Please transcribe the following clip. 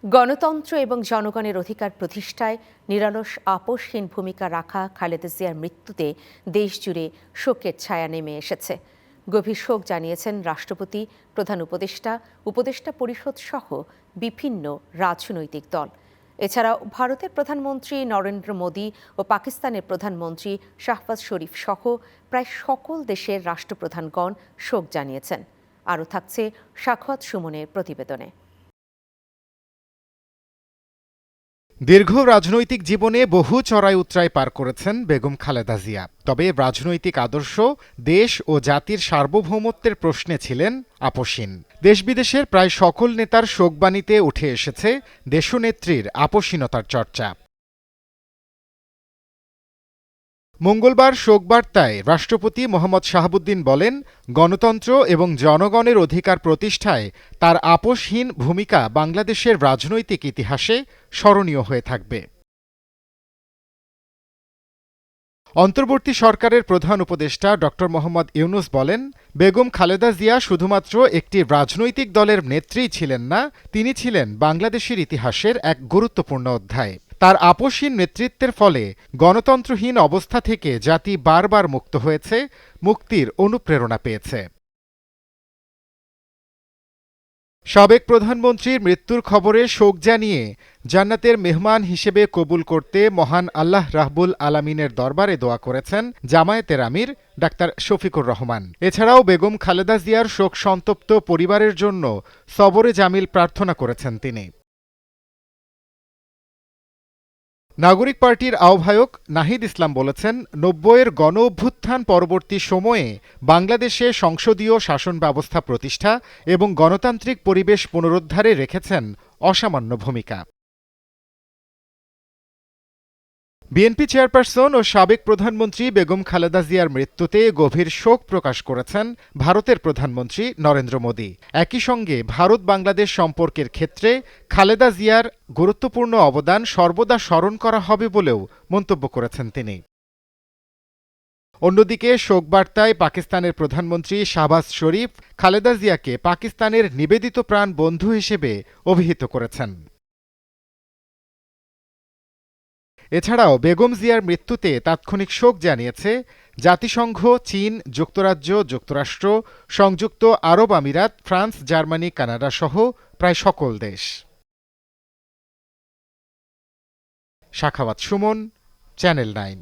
গণতন্ত্র এবং জনগণের অধিকার প্রতিষ্ঠায় নিরলস আপোষহীন ভূমিকা রাখা খালেদা জিয়ার মৃত্যুতে দেশজুড়ে শোকের ছায়া নেমে এসেছে। গভীর শোক জানিয়েছেন রাষ্ট্রপতি, প্রধান উপদেষ্টা, উপদেষ্টা পরিষদ সহ বিভিন্ন রাজনৈতিক দল। এছাড়াও ভারতের প্রধানমন্ত্রী নরেন্দ্র মোদী ও পাকিস্তানের প্রধানমন্ত্রী শাহবাজ শরীফ সহ প্রায় সকল দেশের রাষ্ট্রপ্রধানগণ শোক জানিয়েছেন। আরও থাকছে সাখাওয়াত সুমনের প্রতিবেদনে। দীর্ঘ রাজনৈতিক জীবনে বহু চড়াই উতরাই পার করেছেন বেগম খালেদা জিয়া। তবে রাজনৈতিক আদর্শ, দেশ ও জাতির সার্বভৌমত্বের প্রশ্নে ছিলেন আপোষহীন। দেশ বিদেশের প্রায় সকল নেতার শোকবাণীতে উঠে এসেছে দেশনেত্রীর আপোষহীনতার চর্চা। মঙ্গলবার শোকবার্তায় রাষ্ট্রপতি মোহাম্মদ শাহাবুদ্দিন বলেন, গণতন্ত্র এবং জনগণের অধিকার প্রতিষ্ঠায় তার আপোষহীন ভূমিকা বাংলাদেশের রাজনৈতিক ইতিহাসে স্মরণীয় হয়ে থাকবে। অন্তর্বর্তী সরকারের প্রধান উপদেষ্টা ড মোহাম্মদ ইউনুস বলেন, বেগম খালেদা জিয়া শুধুমাত্র একটি রাজনৈতিক দলের নেত্রীই ছিলেন না, তিনি ছিলেন বাংলাদেশের ইতিহাসের এক গুরুত্বপূর্ণ অধ্যায়। তার আপোষহীন নেতৃত্বের ফলে গণতন্ত্রহীন অবস্থা থেকে জাতি বারবার মুক্ত হয়েছে, মুক্তির অনুপ্রেরণা পেয়েছে। সাবেক প্রধানমন্ত্রীর মৃত্যুর খবরে শোক জানিয়ে জান্নাতের মেহমান হিসেবে কবুল করতে মহান আল্লাহ রাব্বুল আলামিনের দরবারে দোয়া করেছেন জামায়াতের আমির ডাক্তার শফিকুর রহমান। এছাড়াও বেগম খালেদা জিয়ার শোক সন্তপ্ত পরিবারের জন্য সবরে জামিল প্রার্থনা করেছেন তিনি। নাগরিক পার্টির আহ্বায়ক নাহিদ ইসলাম বলেছেন, ৯০-এর গণ অভ্যুত্থান পরবর্তী সময়ে বাংলাদেশে সংসদীয় শাসন ব্যবস্থা প্রতিষ্ঠা এবং গণতান্ত্রিক পরিবেশ পুনরুদ্ধারে রেখেছেন অসামান্য ভূমিকা। বিএনপি চেয়ারপারসন ও সাবেক প্রধানমন্ত্রী বেগম খালেদা জিয়ার মৃত্যুতে গভীর শোক প্রকাশ করেছেন ভারতের প্রধানমন্ত্রী নরেন্দ্র মোদী। একই সঙ্গে ভারত বাংলাদেশ সম্পর্কের ক্ষেত্রে খালেদা জিয়ার গুরুত্বপূর্ণ অবদান সর্বদা স্মরণ করা হবে বলেও মন্তব্য করেছেন তিনি। অন্যদিকে শোকবার্তায় পাকিস্তানের প্রধানমন্ত্রী শাহবাজ শরীফ খালেদা জিয়াকে পাকিস্তানের নিবেদিত প্রাণ বন্ধু হিসেবে অভিহিত করেছেন। এছাড়াও বেগম জিয়ার মৃত্যুতে তাৎক্ষণিক শোক জানিয়েছে জাতিসংঘ, চীন, যুক্তরাজ্য, যুক্তরাষ্ট্র, সংযুক্ত আরব আমিরাত, ফ্রান্স, জার্মানি, কানাডা সহ প্রায় সকল দেশ। সাখাওয়াত সুমন, চ্যানেল 9।